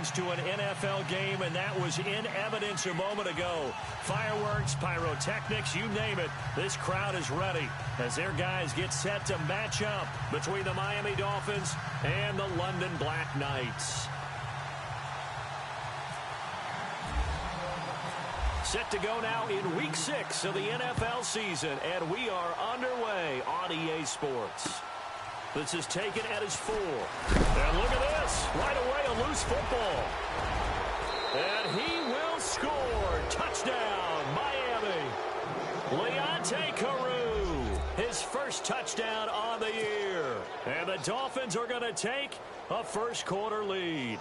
fans to an NFL game, and that was in evidence a moment ago. Fireworks, pyrotechnics, you name it. This crowd is ready as their guys get set to match up between the Miami Dolphins and the London Black Knights. Set to go now in Week 6 of the NFL season, and we are underway on EA Sports. This is taken at his 4. And look at this. Right away, a loose football. And he will score. Touchdown, Miami. Leonte Carew, his first touchdown on the year. And the Dolphins are going to take a first-quarter lead.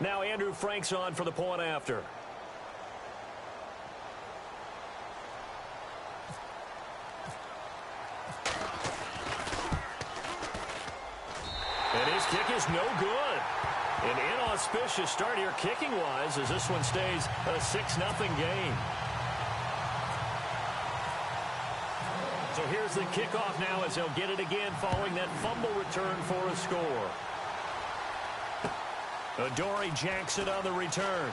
Now Andrew Frank's on for the point after. And his kick is no good. An inauspicious start here kicking-wise as this one stays a 6-0 game. So here's the kickoff now as they'll get it again following that fumble return for a score. Adoree Jackson on the return.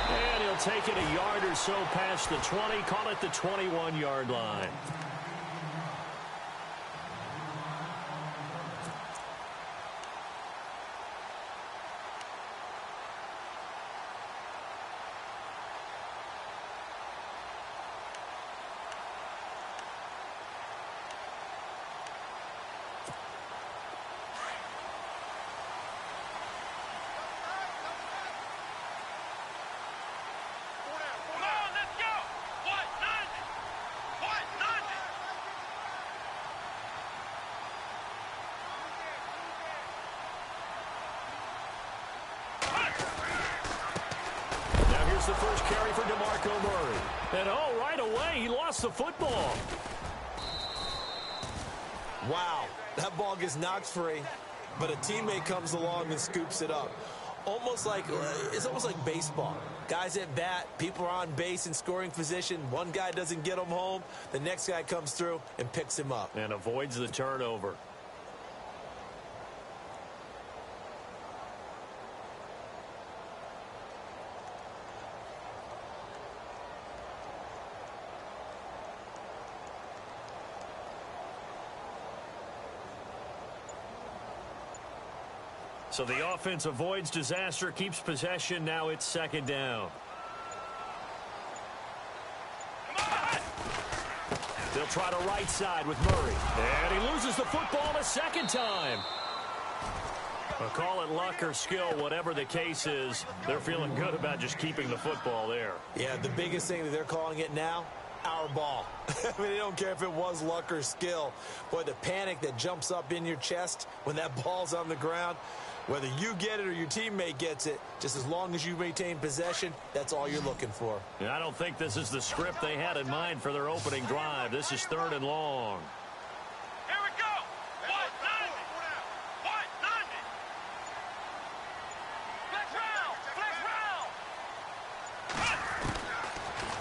And he'll take it a yard or so past the 20, call it the 21-yard line. The first carry for DeMarco Murray. And oh, right away, he lost the football. Wow, that ball gets knocked free, but a teammate comes along and scoops it up. It's almost like baseball. Guys at bat, people are on base in scoring position. One guy doesn't get him home. The next guy comes through and picks him up. And avoids the turnover. So the offense avoids disaster, keeps possession. Now it's second down. They'll try to right side with Murray. And he loses the football a second time. Call it luck or skill, whatever the case is. They're feeling good about just keeping the football there. Yeah, the biggest thing that they're calling it now, our ball. I mean, they don't care if it was luck or skill. Boy, the panic that jumps up in your chest when that ball's on the ground, whether you get it or your teammate gets it, just as long as you retain possession, that's all you're looking for. Yeah, I don't think this is the script they had in mind for their opening drive. This is 3rd and long. Here we go. 190. 190. Flex round.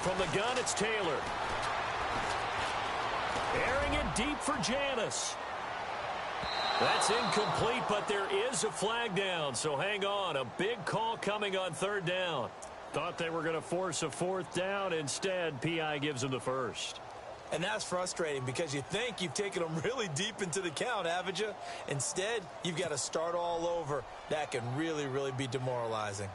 From the gun, it's Taylor. Airing it deep for Janis. That's incomplete, but there is a flag down, so hang on. A big call coming on 3rd down. Thought they were going to force a 4th down. Instead, P.I. gives them the first. And that's frustrating because you think you've taken them really deep into the count, haven't you? Instead, you've got to start all over. That can really, really be demoralizing.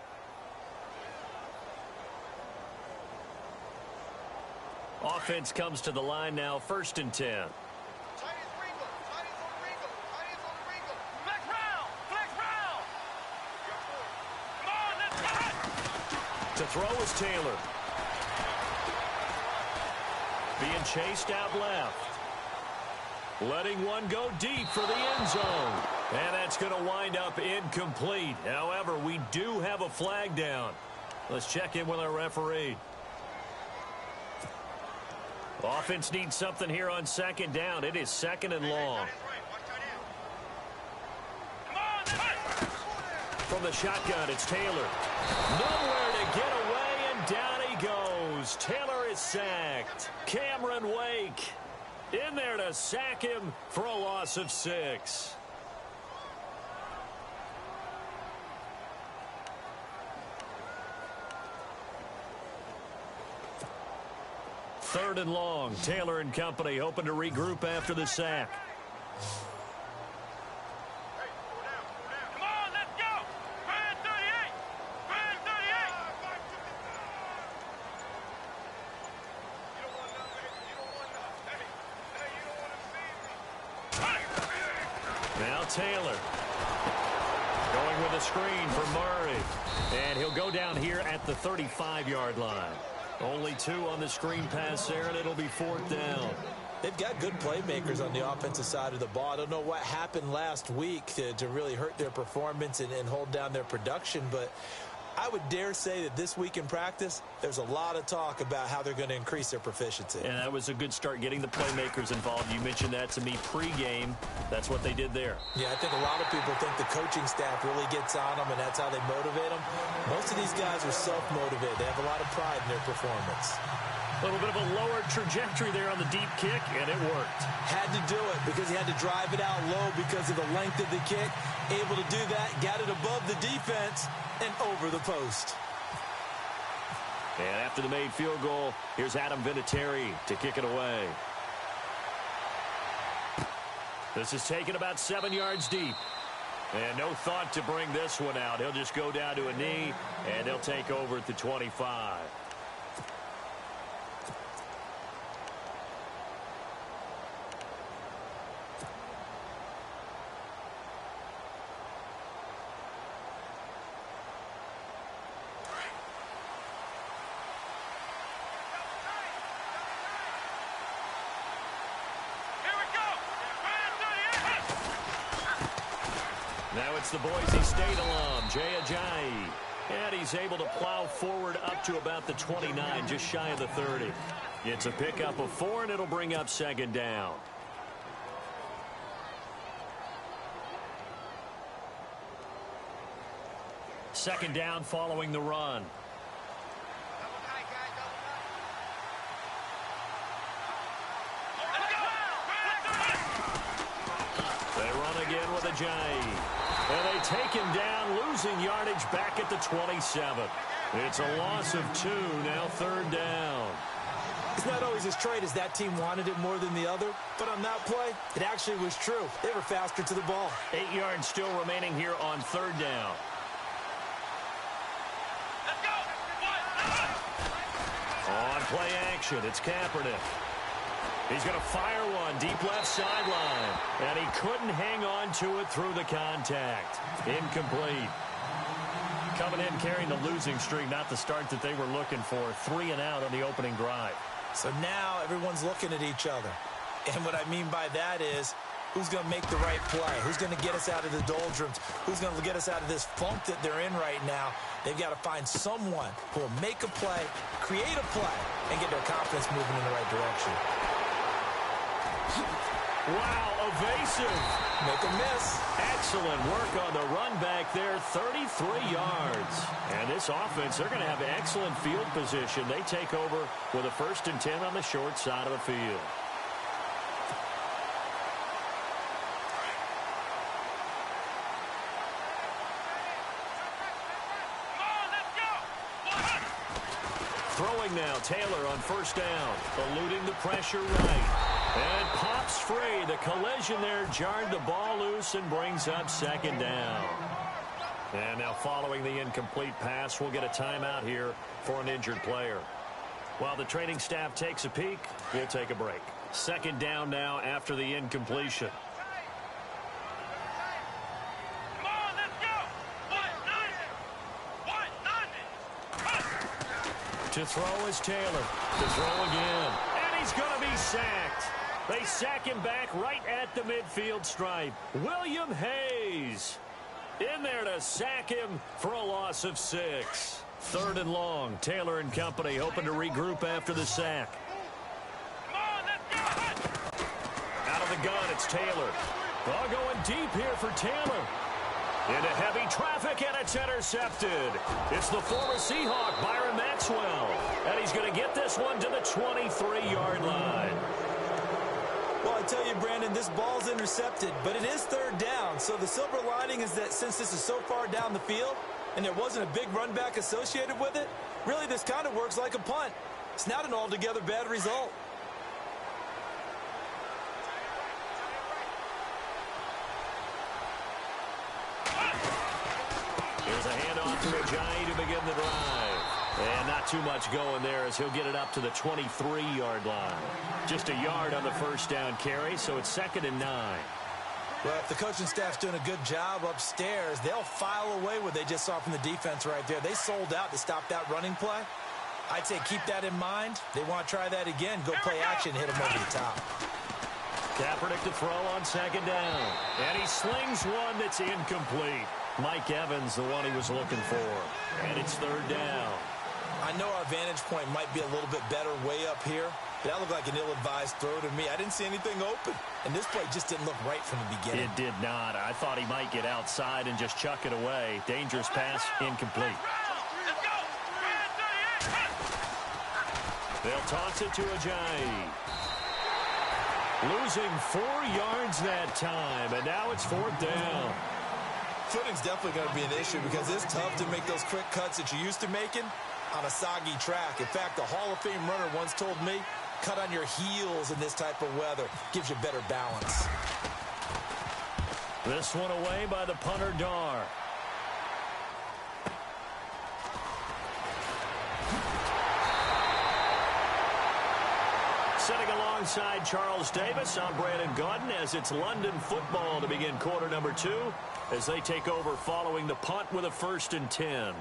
Offense comes to the line now, 1st and 10. To throw is Taylor. Being chased out left. Letting one go deep for the end zone. And that's going to wind up incomplete. However, we do have a flag down. Let's check in with our referee. Offense needs something here on 2nd down. It is 2nd and long. From the shotgun, it's Taylor. Nowhere to get away, and down he goes. Taylor is sacked. Cameron Wake in there to sack him for a loss of 6. Third and long. Taylor and company hoping to regroup after the sack. Come on, let's go. Brand 38. Brand 38. You don't want nothing. You don't want nothing. Hey, you don't want to see me. Now Taylor going with a screen for Murray. And he'll go down here at the 35-yard line. Only 2 on the screen pass there, and it'll be 4th down. They've got good playmakers on the offensive side of the ball. I don't know what happened last week to really hurt their performance and hold down their production, but I would dare say that this week in practice, there's a lot of talk about how they're going to increase their proficiency. And that was a good start, getting the playmakers involved. You mentioned that to me pregame. That's what they did there. Yeah, I think a lot of people think the coaching staff really gets on them, and that's how they motivate them. Most of these guys are self-motivated. They have a lot of pride in their performance. A little bit of a lower trajectory there on the deep kick, and it worked. Had to do it because he had to drive it out low because of the length of the kick. Able to do that, got it above the defense and over the post. And after the made field goal, here's Adam Vinatieri to kick it away. This is taken about 7 yards deep. And no thought to bring this one out. He'll just go down to a knee, and they'll take over at the 25. Now it's the Boise State alum, Jay Ajayi. And he's able to plow forward up to about the 29, just shy of the 30. It's a pickup of 4, and it'll bring up 2nd down. Second down following the run. They run again with Ajayi. And they take him down, losing yardage back at the 27. It's a loss of 2, now 3rd down. It's not always as straight as that team wanted it more than the other, but on that play, it actually was true. They were faster to the ball. 8 yards still remaining here on 3rd down. Let's go. On play action, it's Kaepernick. He's going to fire one deep left sideline. And he couldn't hang on to it through the contact. Incomplete. Coming in carrying the losing streak, not the start that they were looking for. 3 and out on the opening drive. So now everyone's looking at each other. And what I mean by that is, who's going to make the right play? Who's going to get us out of the doldrums? Who's going to get us out of this funk that they're in right now? They've got to find someone who will make a play, create a play, and get their confidence moving in the right direction. Wow, evasive. Make a miss. Excellent work on the run back there, 33 yards. And this offense, they're going to have excellent field position. They take over with a 1st and 10 on the short side of the field. Throwing now, Taylor on 1st down, eluding the pressure right. And pops free. The collision there jarred the ball loose and brings up 2nd down. And now following the incomplete pass, we'll get a timeout here for an injured player. While the training staff takes a peek, we'll take a break. 2nd down now after the incompletion. Come on, let's go. 190. To throw is Taylor. To throw again. And he's going to be sacked. They sack him back right at the midfield stripe. William Hayes in there to sack him for a loss of 6. 3rd and long. Taylor and company hoping to regroup after the sack. Come on, let's go. Out of the gun, it's Taylor. All going deep here for Taylor. Into heavy traffic, and it's intercepted. It's the former Seahawk, Byron Maxwell. And he's going to get this one to the 23-yard line. Well, I tell you, Brandon, this ball's intercepted, but it is third down. So the silver lining is that since this is so far down the field and there wasn't a big run back associated with it, really this kind of works like a punt. It's not an altogether bad result. Here's a handoff to Ajayi to begin the drive. And not too much going there as he'll get it up to the 23-yard line. Just a yard on the first down carry, so it's 2nd and 9. Well, if the coaching staff's doing a good job upstairs, they'll file away what they just saw from the defense right there. They sold out to stop that running play. I'd say keep that in mind. They want to try that again. Go play action, hit them over the top. Kaepernick to throw on 2nd down. And he slings one that's incomplete. Mike Evans, the one he was looking for. And it's 3rd down. I know our vantage point might be a little bit better way up here, but that looked like an ill-advised throw to me. I didn't see anything open, and this play just didn't look right from the beginning. It did not. I thought he might get outside and just chuck it away. Dangerous pass, incomplete. They'll toss it to Ajayi. Losing 4 yards that time, and now it's 4th down. Footing's definitely going to be an issue because it's tough to make those quick cuts that you're used to making on a soggy track. In fact, a Hall of Fame runner once told me, cut on your heels in this type of weather. Gives you better balance. This one away by the punter, Dar. Sitting alongside Charles Davis, I'm Brandon Gaudin as it's London football to begin quarter number 2 as they take over following the punt with a 1st and 10.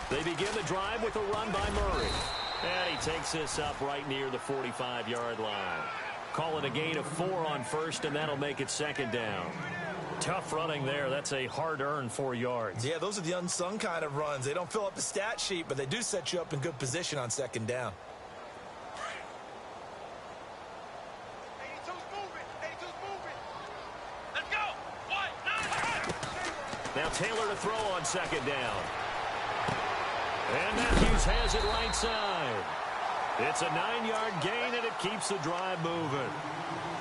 They begin the drive with a run by Murray. And he takes this up right near the 45-yard line. Call it a gain of 4 on 1st, and that'll make it 2nd down. Tough running there. That's a hard-earned 4 yards. Yeah, those are the unsung kind of runs. They don't fill up the stat sheet, but they do set you up in good position on 2nd down. Now Taylor to throw on 2nd down. And Matthews has it right side. It's a 9-yard gain, and it keeps the drive moving.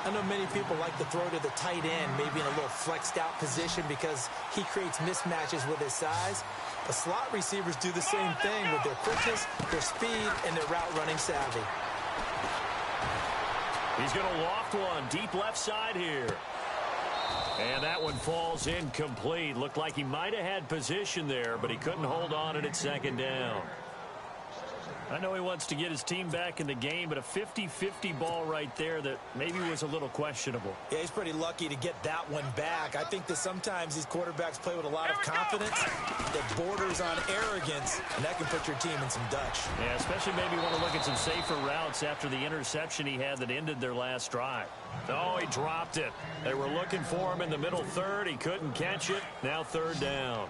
I know many people like to throw to the tight end, maybe in a little flexed out position because he creates mismatches with his size. The slot receivers do the same thing with their quickness, their speed, and their route running savvy. He's going to loft one deep left side here. And that one falls incomplete. Looked like he might have had position there, but he couldn't hold on it at 2nd down. I know he wants to get his team back in the game, but a 50-50 ball right there that maybe was a little questionable. Yeah, he's pretty lucky to get that one back. I think that sometimes these quarterbacks play with a lot of confidence that borders on arrogance, and that can put your team in some Dutch. Yeah, especially maybe want to look at some safer routes after the interception he had that ended their last drive. Oh, he dropped it. They were looking for him in the middle third. He couldn't catch it. Now 3rd down.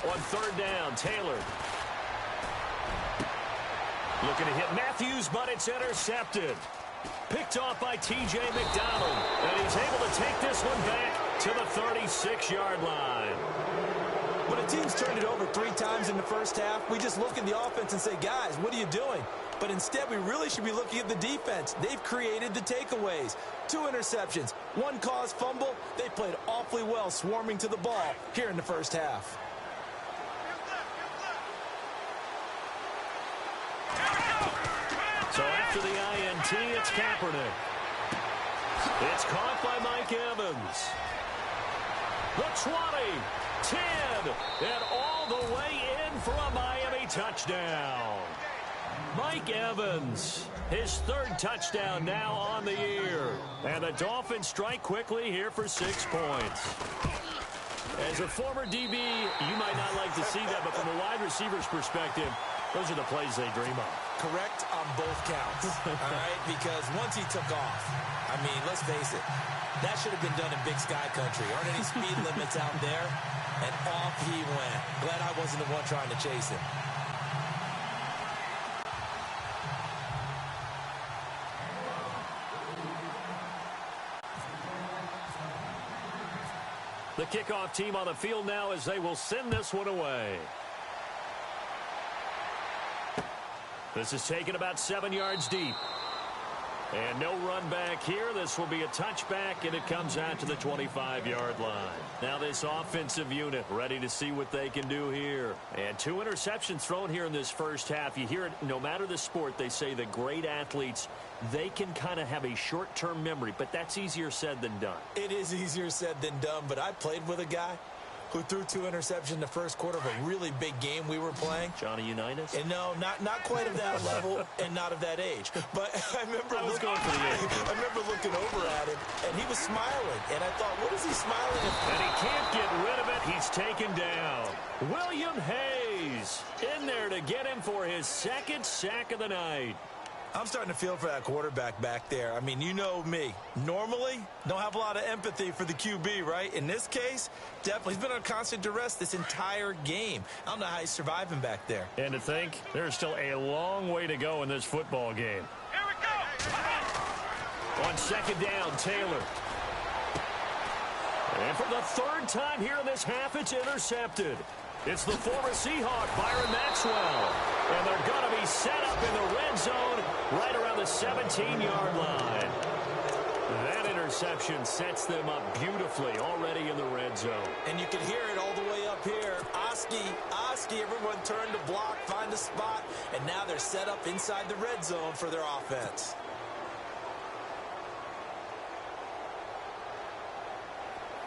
On 3rd down, Taylor. Looking to hit Matthews, but it's intercepted. Picked off by T.J. McDonald. And he's able to take this one back to the 36-yard line. When a team's turned it over 3 times in the first half, we just look at the offense and say, guys, what are you doing? But instead, we really should be looking at the defense. They've created the takeaways. 2 interceptions, 1 caused fumble. They played awfully well swarming to the ball here in the first half. So after the INT, it's Kaepernick. It's caught by Mike Evans. The 20, 10, and all the way in for a Miami touchdown. Mike Evans, his 3rd touchdown now on the year. And the Dolphins strike quickly here for 6 points. As a former DB, you might not like to see that, but from a wide receiver's perspective, those are the plays they dream of. Correct on both counts, all right? Because once he took off, I mean, let's face it, that should have been done in Big Sky Country. Aren't any speed limits out there? And off he went. Glad I wasn't the one trying to chase him. The kickoff team on the field now as they will send this one away. This is taken about 7 yards deep. And no run back here. This will be a touchback, and it comes out to the 25-yard line. Now this offensive unit ready to see what they can do here. And 2 interceptions thrown here in this first half. You hear it, no matter the sport, they say the great athletes, they can kind of have a short-term memory, but that's easier said than done. It is easier said than done, but I played with a guy who threw 2 interceptions in the first quarter of a really big game we were playing. Johnny Unitas? And no, not quite of that level and not of that age. But I remember I remember looking over at him, and he was smiling. And I thought, what is he smiling at? And he can't get rid of it. He's taken down. William Hayes in there to get him for his 2nd sack of the night. I'm starting to feel for that quarterback back there. I mean, you know me. Normally, don't have a lot of empathy for the QB, right? In this case, definitely. He's been on constant duress this entire game. I don't know how he's surviving back there. And to think, there's still a long way to go in this football game. Here we go. On 2nd down, Taylor. And for the 3rd time here in this half, it's intercepted. It's the former Seahawk, Byron Maxwell. And they're going to be set up in the red zone right around the 17-yard line. That interception sets them up beautifully already in the red zone. And you can hear it all the way up here. Oski, everyone turned to block, find a spot, and now they're set up inside the red zone for their offense.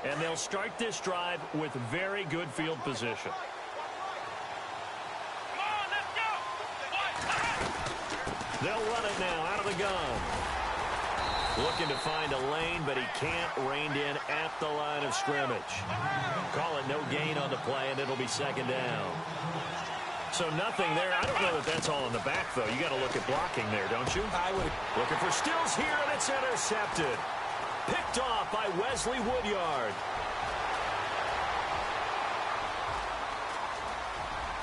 And they'll start this drive with very good field position. Come on, let's go. They'll run it now out of the gun. Looking to find a lane, but he can't rein in at the line of scrimmage. Call it no gain on the play, and it'll be 2nd down. So nothing there. I don't know that that's all in the back, though. You got to look at blocking there, don't you? I would. Looking for Stills here, and it's intercepted. Picked off by Wesley Woodyard.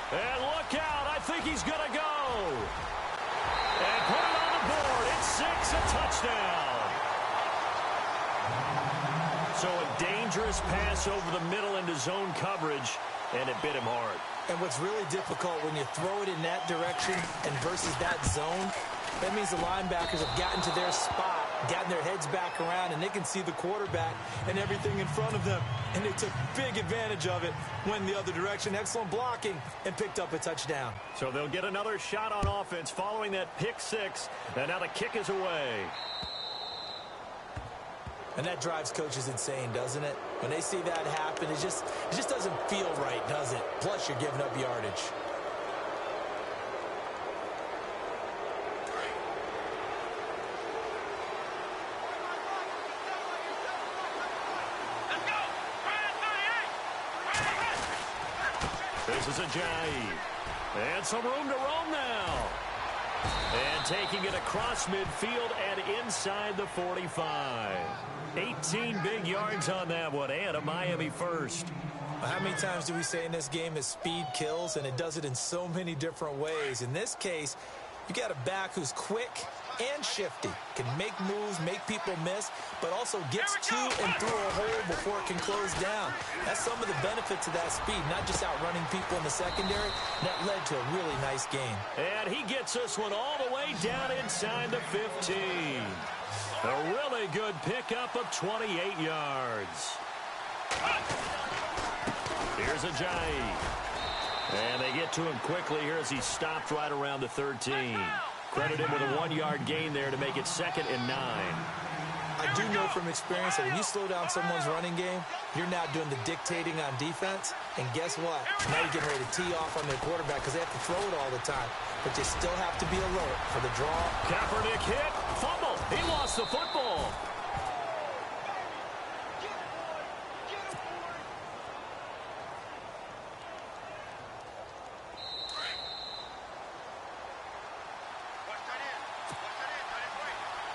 And look out. I think he's going to go. And put it on the board. It's 6, a touchdown. So a dangerous pass over the middle into zone coverage, and it bit him hard. And what's really difficult when you throw it in that direction and versus that zone, that means the linebackers have gotten to their spot, gotten their heads back around, and they can see the quarterback and everything in front of them. And they took big advantage of it, went the other direction. Excellent blocking, and picked up a touchdown. So they'll get another shot on offense following that pick 6, and now the kick is away. And that drives coaches insane, doesn't it? When they see that happen, it just doesn't feel right, does it? Plus, you're giving up yardage. This is Ajayi. And some room to roam now. And taking it across midfield and inside the 45. 18 big yards on that one, and a Miami first. How many times do we say in this game that speed kills, and it does it in so many different ways? In this case, you got a back who's quick and shifty, can make moves, make people miss, but also gets to and through a hole before it can close down. That's some of the benefits of that speed, not just outrunning people in the secondary. That led to a really nice game. And he gets this one all the way down inside the 15. A really good pickup of 28 yards. Here's Ajayi. And they get to him quickly here as he stopped right around the 13. Credit him with a 1-yard gain there to make it 2nd and 9. I do know from experience that when you slow down someone's running game, you're now doing the dictating on defense. And guess what? Now you're getting ready to tee off on their quarterback because they have to throw it all the time. But you still have to be alert for the draw. Kaepernick hit. Fumble. He lost the football.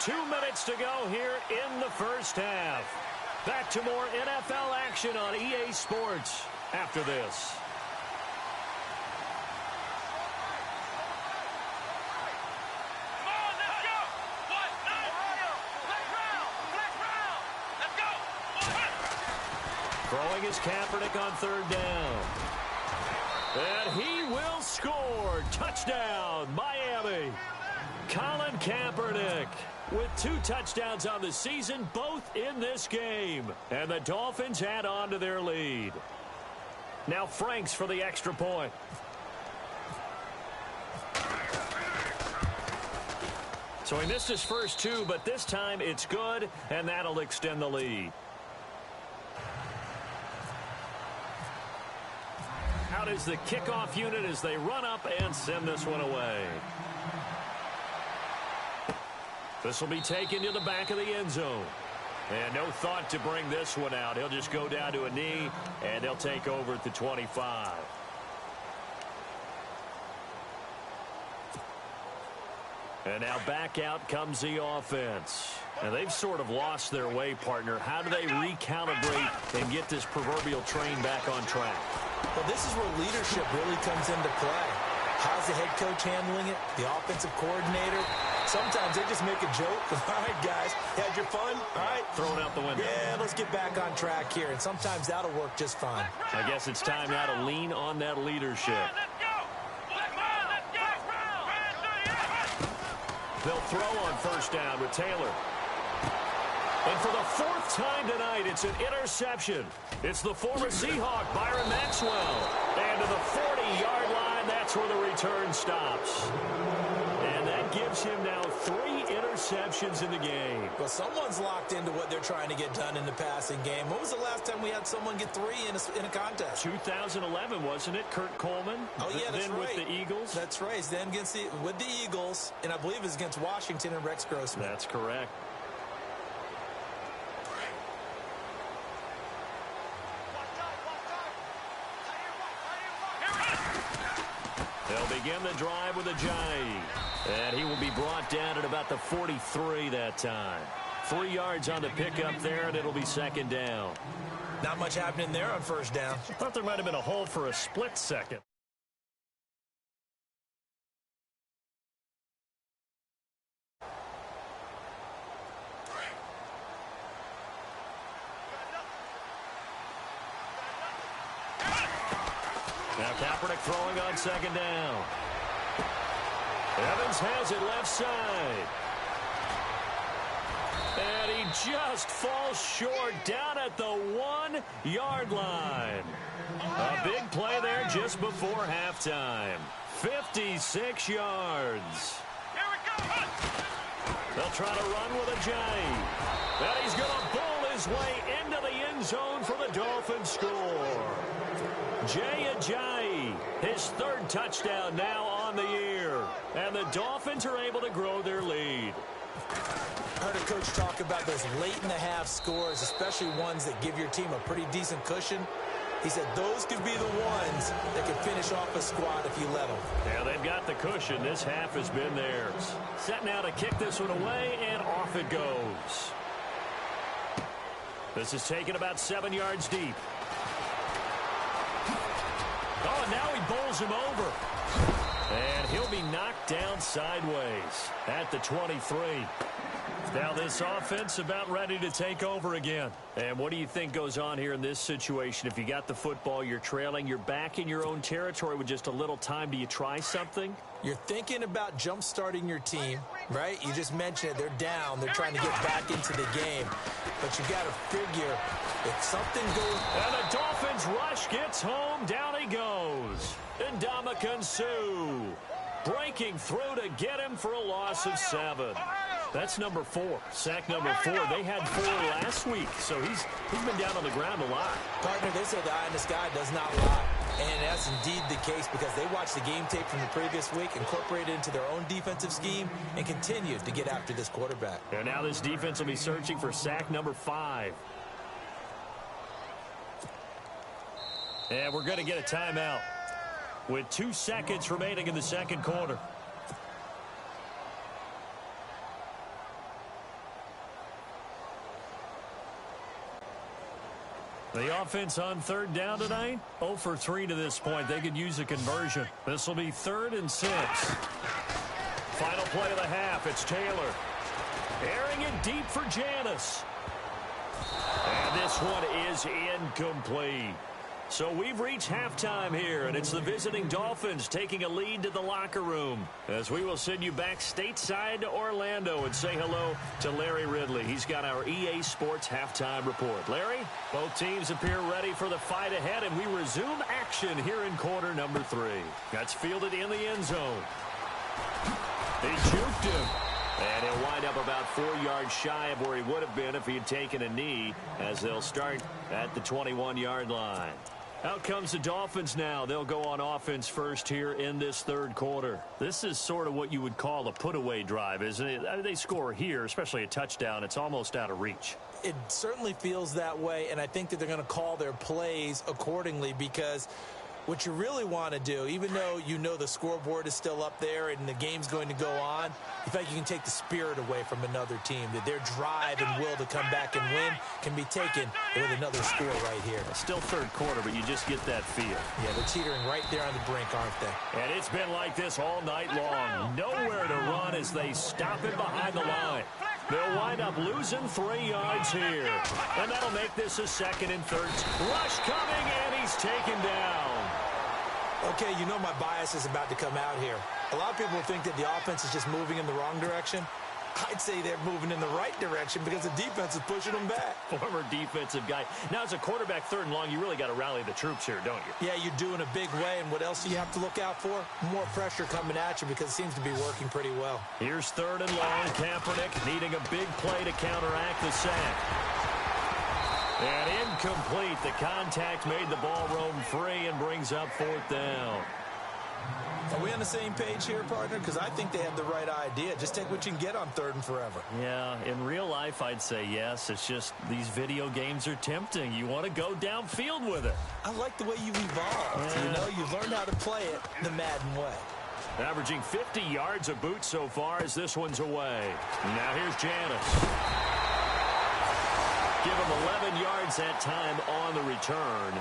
2 minutes to go here in the first half. Back to more NFL action on EA Sports after this. Throwing his Kaepernick on third down. And he will score. Touchdown, Miami. Colin Kaepernick with 2 touchdowns on the season, both in this game. And the Dolphins add on to their lead. Now Franks for the extra point. So he missed his first 2, but this time it's good, and that'll extend the lead. Out is the kickoff unit as they run up and send this one away. This will be taken to the back of the end zone. And no thought to bring this one out. He'll just go down to a knee, and they'll take over at the 25. And now back out comes the offense. And they've sort of lost their way, partner. How do they recalibrate and get this proverbial train back on track? Well, this is where leadership really comes into play. How's the head coach handling it? The offensive coordinator? Sometimes they just make a joke. All right, guys, you had your fun? All right. Throw it out the window. Yeah, let's get back on track here. And sometimes that'll work just fine. I guess it's time now to lean on that leadership. They'll throw on first down with Taylor. And for the 4th time tonight, it's an interception. It's the former Seahawk, Byron Maxwell. And to the 40-yard line, that's where the return stops. And that gives him now 3 interceptions in the game. Well, someone's locked into what they're trying to get done in the passing game. When was the last time we had someone get 3 in a contest? 2011, wasn't it? Kurt Coleman? Oh, yeah, that's then right. With the Eagles? That's right. Then with the Eagles, and I believe it's against Washington and Rex Grossman. That's correct. They'll begin the drive with Ajayi. And he will be brought down at about the 43 that time. 3 yards on the pickup there, and it'll be second down. Not much happening there on first down. Thought there might have been a hole for a split second. Now Kaepernick throwing on second down. Evans has it left side. And he just falls short down at the 1-yard line. A big play there just before halftime. 56 yards. They'll try to run with Ajayi. And he's going to bull his way into the end zone for the Dolphins score. Jay Ajayi, his 3rd touchdown now on the year. And the Dolphins are able to grow their lead. I heard a coach talk about those late-in-the-half scores, especially ones that give your team a pretty decent cushion. He said those could be the ones that could finish off a squad if you let them. Yeah, they've got the cushion. This half has been theirs. Set now to kick this one away, and off it goes. This is taken about 7 yards deep. Oh, and now he bowls him over. And he'll be knocked down sideways at the 23. Now this offense about ready to take over again. And what do you think goes on here in this situation? If you got the football, you're trailing, you're back in your own territory with just a little time. Do you try something? You're thinking about jump-starting your team, right? You just mentioned it. They're down. They're trying to get back into the game. But you got to figure if something goes... And the Dolphins rush gets home. Down he goes. Ndamukong Suh breaking through to get him for a loss of 7. That's number 4. Sack number 4. They had 4 last week, so he's been down on the ground a lot. Partner, they say the eye in the sky does not lie. And that's indeed the case because they watched the game tape from the previous week, incorporated it into their own defensive scheme, and continued to get after this quarterback. And now this defense will be searching for sack number 5. And we're going to get a timeout with 2 seconds remaining in the second quarter. The offense on third down tonight, 0 for 3 to this point. They could use a conversion. This will be 3rd and 6. Final play of the half. It's Taylor. Airing it deep for Janis. And this one is incomplete. So we've reached halftime here, and it's the visiting Dolphins taking a lead to the locker room. As we will send you back stateside to Orlando and say hello to Larry Ridley. He's got our EA Sports halftime report. Larry, both teams appear ready for the fight ahead, and we resume action here in quarter number 3. That's fielded in the end zone. They juked him. And he'll wind up about 4 yards shy of where he would have been if he had taken a knee, as they'll start at the 21-yard line. Out comes the Dolphins now. They'll go on offense first here in this third quarter. This is sort of what you would call a put-away drive, isn't it? They score here, especially a touchdown. It's almost out of reach. It certainly feels that way, and I think that they're going to call their plays accordingly, because what you really want to do, even though you know the scoreboard is still up there and the game's going to go on, you think you can take the spirit away from another team, that their drive and will to come back and win can be taken with another score right here. Still third quarter, but you just get that feel. Yeah, they're teetering right there on the brink, aren't they? And it's been like this all night long. Nowhere to run as they stop it behind the line. They'll wind up losing 3 yards here. And that'll make this a 2nd and 3. Rush coming, and he's taken down. Okay, you know my bias is about to come out here. A lot of people think that the offense is just moving in the wrong direction. I'd say they're moving in the right direction because the defense is pushing them back. Former defensive guy. Now, as a quarterback, 3rd and long, you really got to rally the troops here, don't you? Yeah, you do in a big way. And what else do you have to look out for? More pressure coming at you, because it seems to be working pretty well. Here's 3rd and long. Kaepernick needing a big play to counteract the sack. And incomplete. The contact made the ball roam free and brings up 4th down. Are we on the same page here, partner? Because I think they have the right idea. Just take what you can get on 3rd and forever. Yeah, in real life, I'd say yes. It's just these video games are tempting. You want to go downfield with it. I like the way you've evolved. Yeah. You know, you've learned how to play it the Madden way. Averaging 50 yards a boot so far as this one's away. Now here's Janis. Give him 11 yards that time on the return.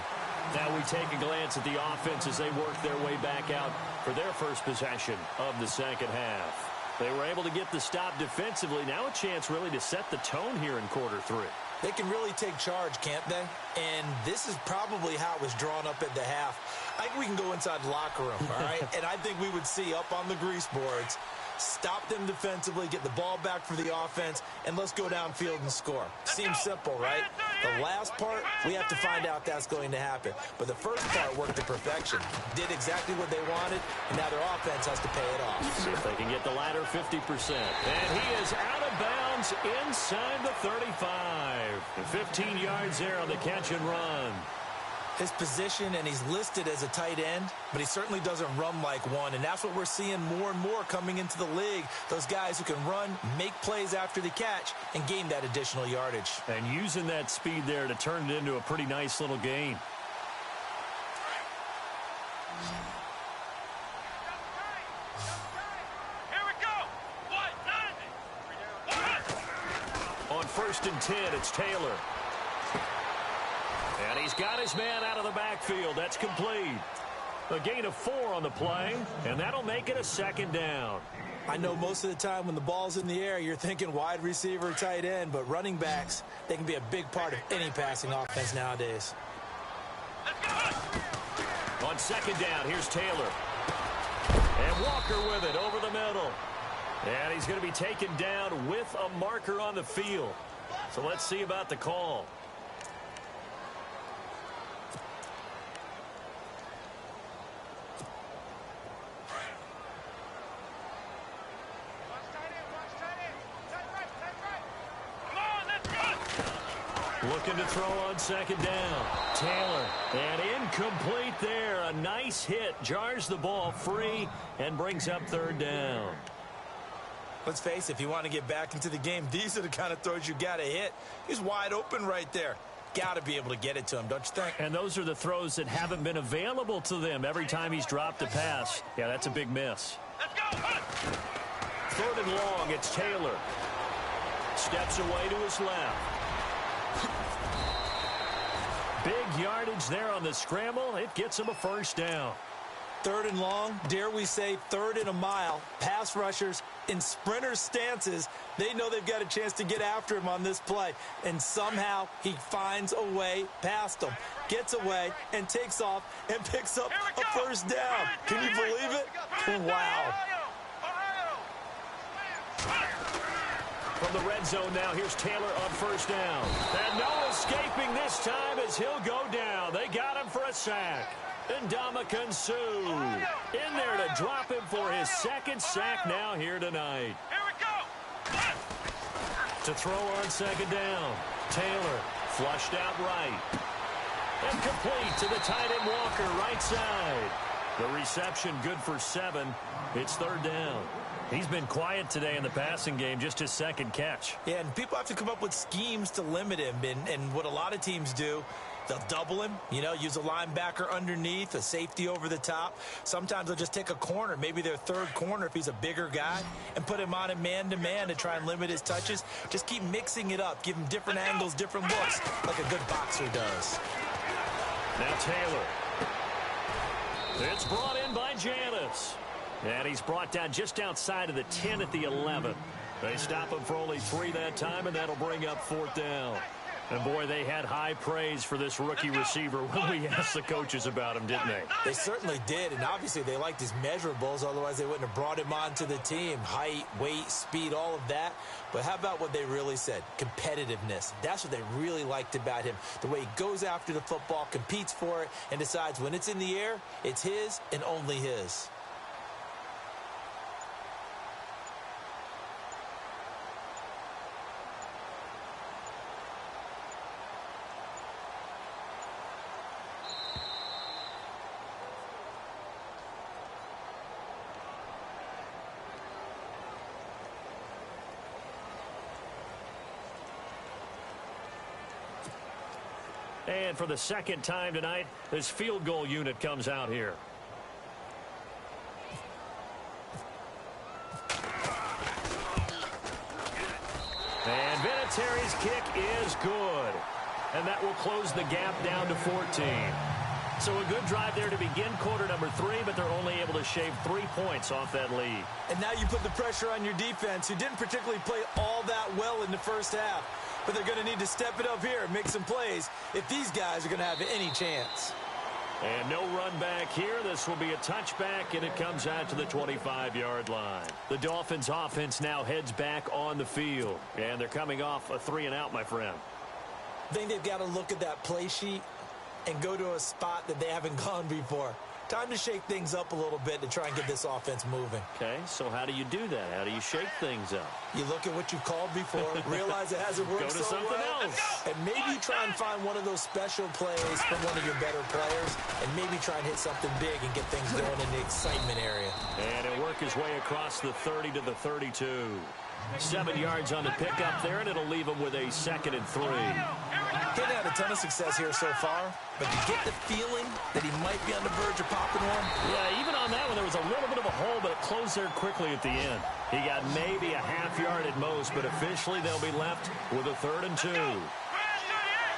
Now we take a glance at the offense as they work their way back out for their first possession of the second half. They were able to get the stop defensively. Now a chance really to set the tone here in quarter 3. They can really take charge, can't they? And this is probably how it was drawn up at the half. I think we can go inside the locker room, all right? And I think we would see up on the grease boards, stop them defensively, get the ball back for the offense, and let's go downfield and score. Seems simple, right? The last part, we have to find out that's going to happen. But the first part worked to perfection. Did exactly what they wanted, and now their offense has to pay it off. See if they can get the latter 50%. And he is out of bounds inside the 35. 15 yards there on the catch and run. His position, and he's listed as a tight end, but he certainly doesn't run like one, and that's what we're seeing more and more coming into the league. Those guys who can run, make plays after the catch, and gain that additional yardage. And using that speed there to turn it into a pretty nice little gain. Here we go. What? On 1st and 10, it's Taylor. And he's got his man out of the backfield. That's complete. A gain of 4 on the play, and that'll make it a 2nd down. I know most of the time when the ball's in the air, you're thinking wide receiver, tight end, but running backs, they can be a big part of any passing offense nowadays. On 2nd down, here's Taylor. And Walker with it over the middle. And he's going to be taken down with a marker on the field. So let's see about the call. Looking to throw on 2nd down. Taylor, and incomplete there. A nice hit. Jars the ball free and brings up 3rd down. Let's face it, if you want to get back into the game, these are the kind of throws you got to hit. He's wide open right there. Got to be able to get it to him, don't you think? And those are the throws that haven't been available to them every time he's dropped a pass. Yeah, that's a big miss. Let's go. 3rd and long, it's Taylor. Steps away to his left. Big yardage there on the scramble. It gets him a first down. 3rd and long, dare we say 3rd and a mile. Pass rushers in sprinter stances, they know they've got a chance to get after him on this play. And somehow he finds a way past them, gets away, and takes off and picks up a first down. Can you believe it? Wow. From the red zone now, here's Taylor on first down. And no escaping this time as he'll go down. They got him for a sack. And Ndamukong Suh in there to drop him for his 2nd sack now here tonight. To throw on 2nd down. Taylor flushed out right. And complete to the tight end Walker right side. The reception good for 7. It's 3rd down. He's been quiet today in the passing game, just his 2nd catch. Yeah, and people have to come up with schemes to limit him. And what a lot of teams do, they'll double him, use a linebacker underneath, a safety over the top. Sometimes they'll just take a corner, maybe their 3rd corner if he's a bigger guy, and put him on a man-to-man to try and limit his touches. Just keep mixing it up. Give him different angles, different looks, like a good boxer does. Now Taylor. It's brought in by Janis. And he's brought down just outside of the 10 at the 11. They stop him for only 3 that time, and that'll bring up 4th down. And, boy, they had high praise for this rookie receiver when we asked the coaches about him, didn't they? They certainly did, and obviously they liked his measurables. Otherwise, they wouldn't have brought him onto the team. Height, weight, speed, all of that. But how about what they really said? Competitiveness. That's what they really liked about him. The way he goes after the football, competes for it, and decides when it's in the air, it's his and only his. And for the 2nd time tonight, this field goal unit comes out here. And Vinatieri's kick is good. And that will close the gap down to 14. So a good drive there to begin quarter number 3, but they're only able to shave 3 points off that lead. And now you put the pressure on your defense, who didn't particularly play all that well in the first half. But they're going to need to step it up here and make some plays if these guys are going to have any chance. And no run back here. This will be a touchback, and it comes out to the 25-yard line. The Dolphins' offense now heads back on the field, and they're coming off a 3-and-out, my friend. I think they've got to look at that play sheet and go to a spot that they haven't gone before. Time to shake things up a little bit to try and get this offense moving. Okay, so how do you do that? How do you shake things up? You look at what you've called before, realize it hasn't worked so so something well, else. and maybe try and find one of those special plays from one of your better players, and maybe try and hit something big and get things going in the excitement area. And he'll work his way across the 30 to the 32. 7 yards on the pickup there, and it'll leave him with a 2nd and 3. He's had a ton of success here so far, but you get the feeling that he might be on the verge of popping one. Yeah, even on that one, there was a little bit of a hole, but it closed there quickly at the end. He got maybe a half yard at most, but officially they'll be left with a 3rd and 2.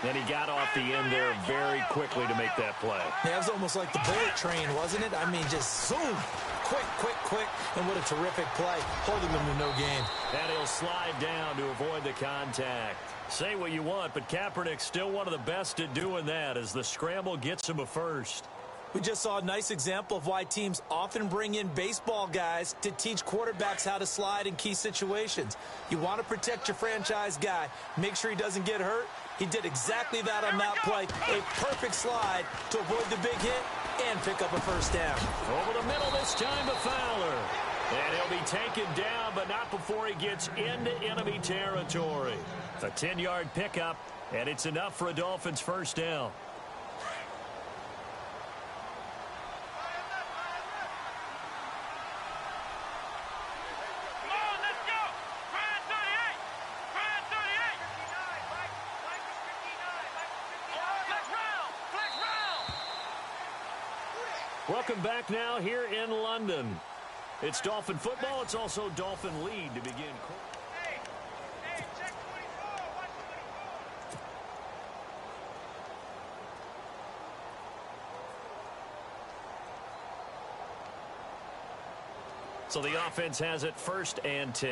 Then he got off the end there very quickly to make that play. Yeah, it was almost like the bullet train, wasn't it? I mean, just zoom. Quick, and what a terrific play, holding them to no gain. And he'll slide down to avoid the contact. Say what you want, but Kaepernick's still one of the best at doing that as the scramble gets him a first. We just saw a nice example of why teams often bring in baseball guys to teach quarterbacks how to slide in key situations. You want to protect your franchise guy. Make sure he doesn't get hurt. He did exactly that on that play. A perfect slide to avoid the big hit and pick up a first down. Over the middle this time to Fowler. And he'll be taken down, but not before he gets into enemy territory. A 10-yard pickup, and it's enough for a Dolphins first down. Welcome back now here in London. It's Dolphin football. It's also Dolphin lead to begin. Hey, check 24. Watch So the offense has it 1st and 10.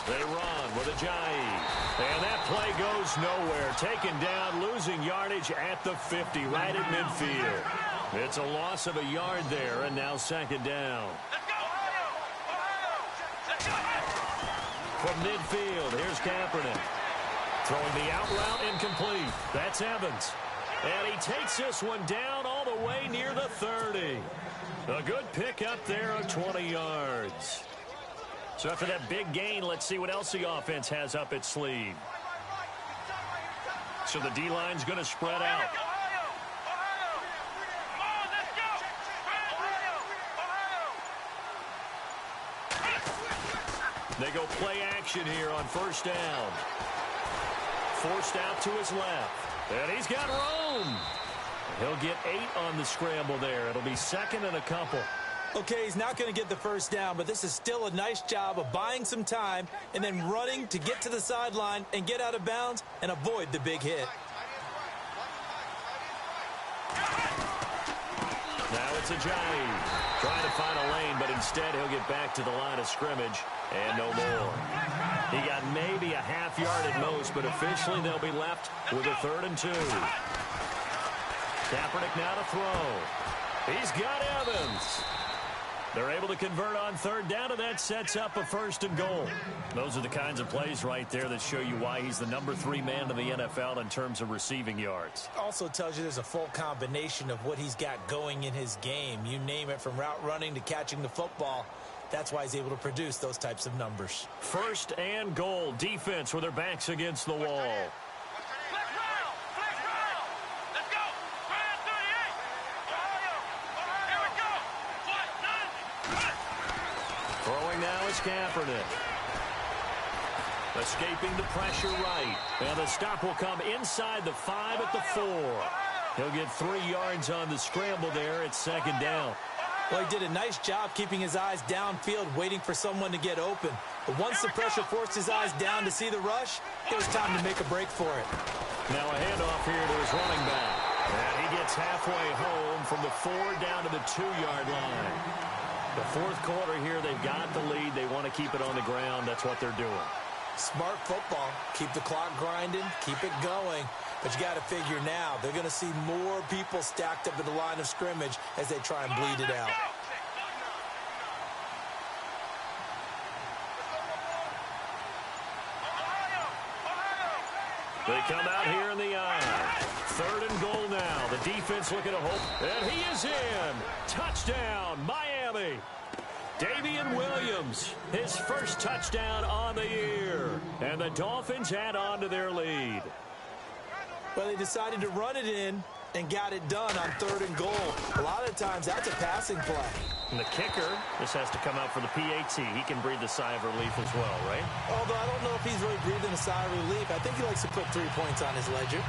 They run with Ajayi. And that play goes nowhere. Taken down, losing yardage at the 50, right at midfield. It's a loss of a yard there, and now 2nd down. From midfield, here's Kaepernick. Throwing the out route incomplete. That's Evans. And he takes this one down all the way near the 30. A good pick up there of 20 yards. So after that big gain, let's see what else the offense has up its sleeve. So the D-line's going to spread out. They go play action here on 1st down. Forced out to his left. And he's got room. He'll get 8 on the scramble there. It'll be 2nd and a couple. Okay, he's not going to get the 1st down, but this is still a nice job of buying some time and then running to get to the sideline and get out of bounds and avoid the big hit. Now it's Ajayi. Trying to find a lane, but instead he'll get back to the line of scrimmage and no more. He got maybe a half yard at most, but officially they'll be left with a 3rd and 2. Kaepernick now to throw. He's got Evans. They're able to convert on 3rd down, and that sets up a 1st and goal. Those are the kinds of plays right there that show you why he's the number 3 man in the NFL in terms of receiving yards. Also tells you there's a full combination of what he's got going in his game. You name it, from route running to catching the football. That's why he's able to produce those types of numbers. 1st and goal. Defense with their backs against the wall. Throwing now is Kaepernick. Escaping the pressure right. And the stop will come inside the 5 at the 4. He'll get 3 yards on the scramble there. It's 2nd down. Well, he did a nice job keeping his eyes downfield, waiting for someone to get open. But once the pressure forced his eyes down to see the rush, it was time to make a break for it. Now a handoff here to his running back. And he gets halfway home from the 4 down to the 2-yard line. The 4th quarter here, they've got the lead. They want to keep it on the ground. That's what they're doing. Smart football. Keep the clock grinding. Keep it going. But you got to figure now, they're going to see more people stacked up at the line of scrimmage as they try and bleed it out. They come out here in the eye. 3rd and goal now. The defense looking to hope. And he is in. Touchdown, Miami. Damian Williams, his 1st touchdown on the year. And the Dolphins add on to their lead. Well, they decided to run it in and got it done on 3rd and goal. A lot of times, that's a passing play. And the kicker, this has to come out for the PAT. He can breathe a sigh of relief as well, right? Although I don't know if he's really breathing a sigh of relief. I think he likes to put 3 points on his ledger.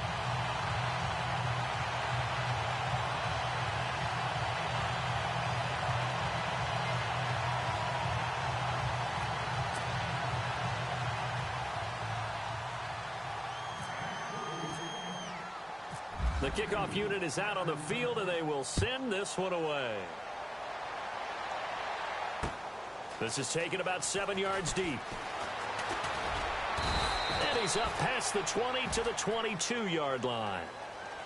The kickoff unit is out on the field, and they will send this one away. This is taken about 7 yards deep. And he's up past the 20 to the 22-yard line.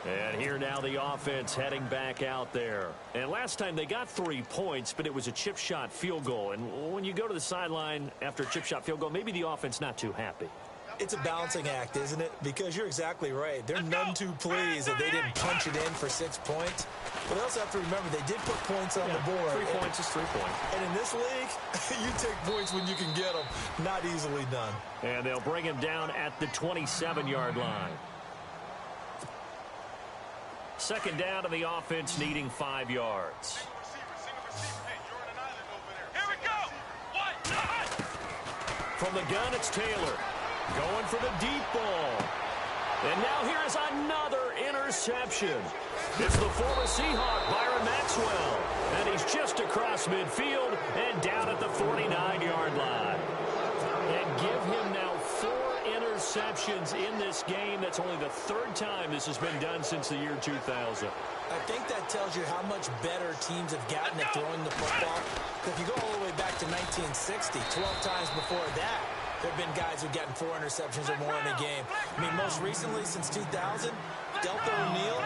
And here now the offense heading back out there. And last time they got 3 points, but it was a chip shot field goal. And when you go to the sideline after a chip shot field goal, maybe the offense not too happy. It's a balancing act, isn't it? Because you're exactly right. They're none too pleased that they didn't punch it in for 6 points. But they also have to remember they did put points on the board. 3 points is 3 points. And in this league, you take points when you can get them. Not easily done. And they'll bring him down at the 27-yard line. 2nd down to the offense, needing 5 yards. Here we go. From the gun, it's Taylor. Going for the deep ball. And now here is another interception. It's the former Seahawk, Byron Maxwell. And he's just across midfield and down at the 49-yard line. And give him now 4 interceptions interceptions in this game. That's only the third time this has been done since the year 2000. I think that tells you how much better teams have gotten at throwing the football. If you go all the way back to 1960, 12 times before that, there have been guys who've gotten 4 interceptions or more in a game. I mean, most recently, since 2000, Delta O'Neal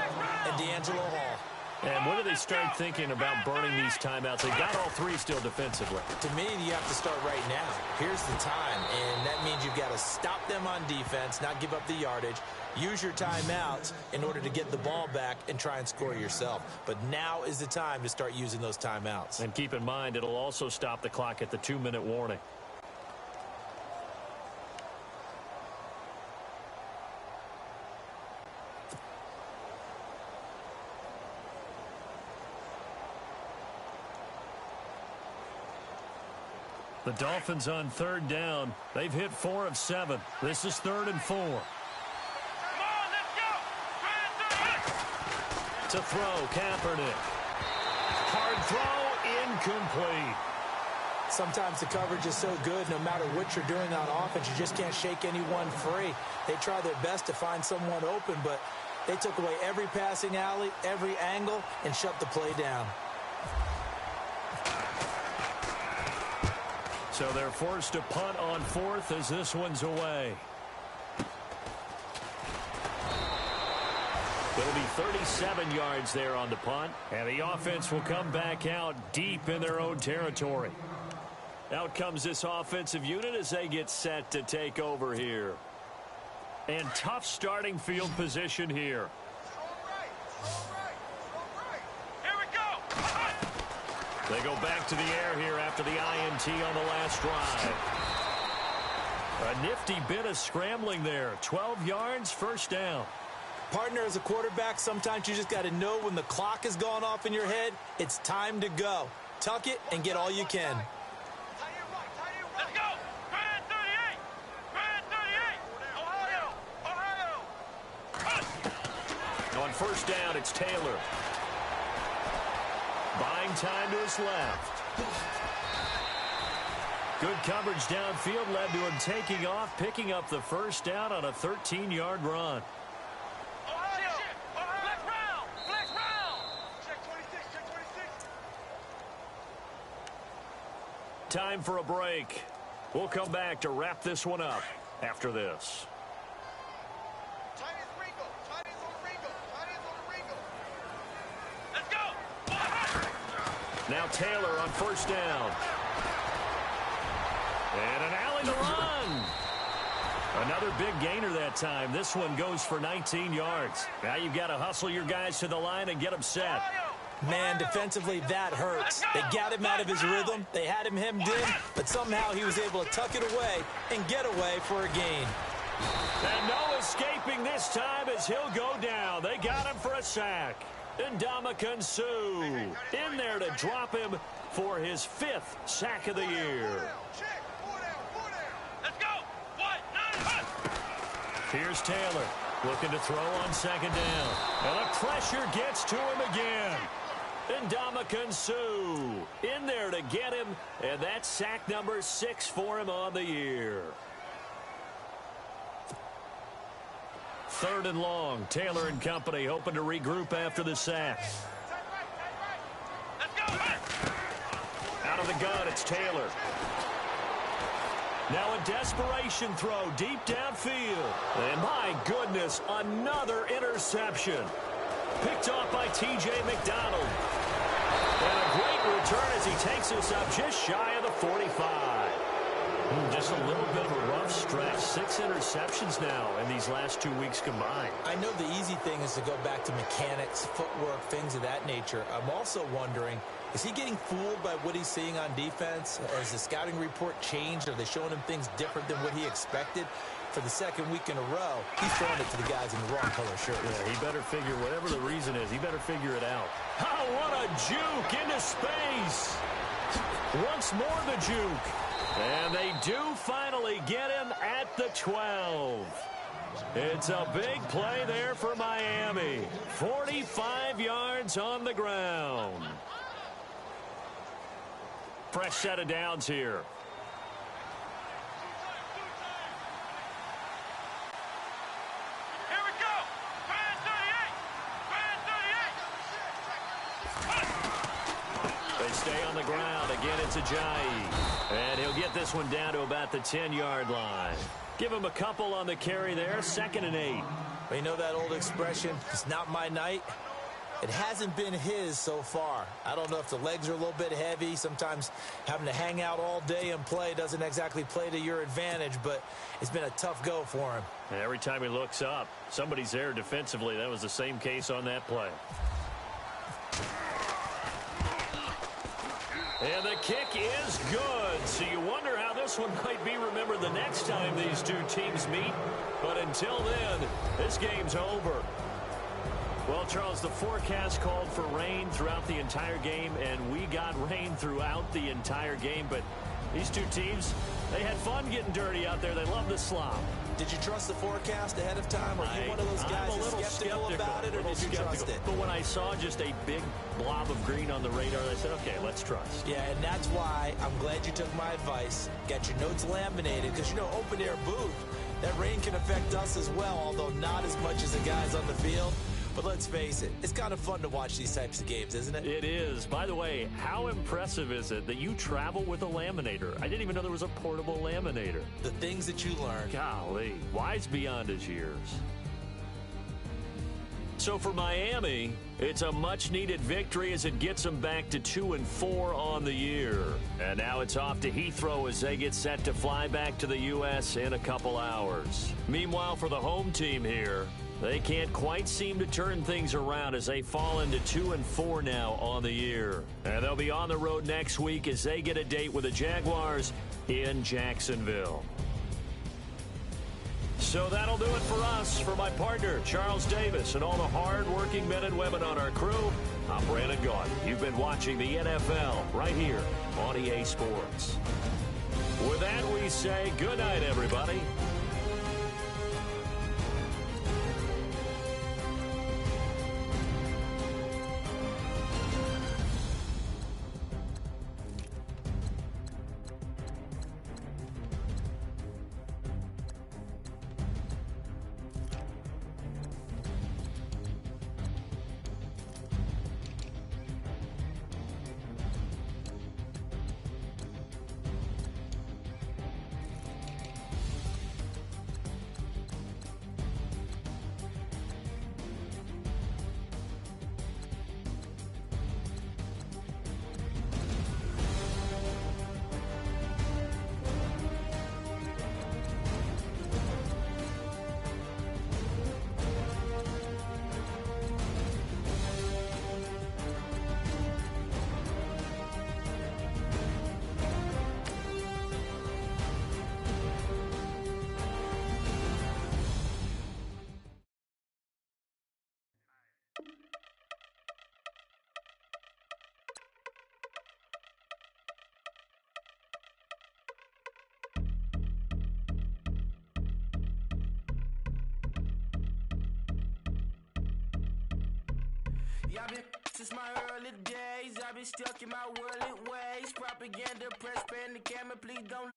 and D'Angelo Hall. And when do they start thinking about burning these timeouts? They got all 3 still defensively. To me, you have to start right now. Here's the time, and that means you've got to stop them on defense, not give up the yardage, use your timeouts in order to get the ball back and try and score yourself. But now is the time to start using those timeouts. And keep in mind, it'll also stop the clock at the 2-minute warning. The Dolphins on 3rd down. They've hit 4 of 7. This is 3rd and 4. Come on, let's go. To throw, Kaepernick. Hard throw, incomplete. Sometimes the coverage is so good, no matter what you're doing on offense, you just can't shake anyone free. They try their best to find someone open, but they took away every passing alley, every angle, and shut the play down. So they're forced to punt on 4th as this one's away. It'll be 37 yards there on the punt, and the offense will come back out deep in their own territory. Out comes this offensive unit as they get set to take over here. And tough starting field position here. They go back to the air here after the INT on the last drive. A nifty bit of scrambling there. 12 yards, 1st down. Partner, as a quarterback, sometimes you just got to know when the clock has gone off in your head, it's time to go. Tuck it and get all you can. Let's go. Brand 38. Brand 38. Ohio. On 1st down, it's Taylor. Buying time to his left. Good coverage downfield led to him taking off, picking up the 1st down on a 13-yard run. Ohio. Flex round. Flex round. Check 26. Check 26. Time for a break. We'll come back to wrap this one up after this. Chinese Ringo. Chinese on Ringo. Chinese on Ringo. Let's go. Now Taylor on 1st down. And an alley to run. Another big gainer that time. This one goes for 19 yards. Now you've got to hustle your guys to the line and get them set. Man, defensively, that hurts. They got him out of his rhythm. They had him hemmed in, but somehow he was able to tuck it away and get away for a gain. And no escaping this time as he'll go down. They got him for a sack. Ndamukong Suh in there to drop him for his 5th sack of the year. Check. 4 down. Let's go. Here's Taylor looking to throw on 2nd down. And the pressure gets to him again. Ndamukong Suh in there to get him, and that's sack number 6 for him on the year. 3rd and long. Taylor and company hoping to regroup after the sack. Let's go. Out of the gun, it's Taylor. Now a desperation throw deep downfield. And my goodness, another interception. Picked off by T.J. McDonald. And a great return as he takes us up just shy of the 45. Just a little bit of a rough stretch. 6 interceptions now in these last 2 weeks combined. I know the easy thing is to go back to mechanics, footwork, things of that nature. I'm also wondering, is he getting fooled by what he's seeing on defense? Has the scouting report changed? Are they showing him things different than what he expected? For the 2nd week in a row, he's throwing it to the guys in the wrong color shirt. Yeah, he better figure, whatever the reason is, he better figure it out. Oh, what a juke into space. Once more the juke. And they do finally get him at the 12. It's a big play there for Miami. 45 yards on the ground. Fresh set of downs here. stay on the ground. Again, it's Ajayi. And he'll get this one down to about the 10-yard line. Give him a couple on the carry there. 2nd and 8. Well, you know that old expression, it's not my night? It hasn't been his so far. I don't know if the legs are a little bit heavy. Sometimes having to hang out all day and play doesn't exactly play to your advantage, but it's been a tough go for him. And every time he looks up, somebody's there defensively. That was the same case on that play. And the kick is good. So you wonder how this one might be remembered the next time these two teams meet. But until then, this game's over. Well, Charles, the forecast called for rain throughout the entire game, and we got rain throughout the entire game. But these two teams, they had fun getting dirty out there. They love the slop. Did you trust the forecast ahead of time? Are you one of those guys who's skeptical about it, or did you trust it? But when I saw just a big blob of green on the radar, I said, okay, let's trust. Yeah, and that's why I'm glad you took my advice. Got your notes laminated, because, you know, open-air booth, that rain can affect us as well, although not as much as the guys on the field. But let's face it, it's kind of fun to watch these types of games, isn't it? It is. By the way, how impressive is it that you travel with a laminator? I didn't even know there was a portable laminator. The things that you learn. Golly, wise beyond his years. So for Miami, it's a much-needed victory as it gets them back to 2-4 on the year. And now it's off to Heathrow as they get set to fly back to the U.S. in a couple hours. Meanwhile, for the home team here, they can't quite seem to turn things around as they fall into 2-4 now on the year. And they'll be on the road next week as they get a date with the Jaguars in Jacksonville. So that'll do it for us. For my partner, Charles Davis, and all the hard-working men and women on our crew, I'm Brandon Gaudin. You've been watching the NFL right here on EA Sports. With that, we say good night, everybody. Yeah, I've been since my early days. I've been stuck in my worldly ways. Propaganda, press, pen, the camera, please don't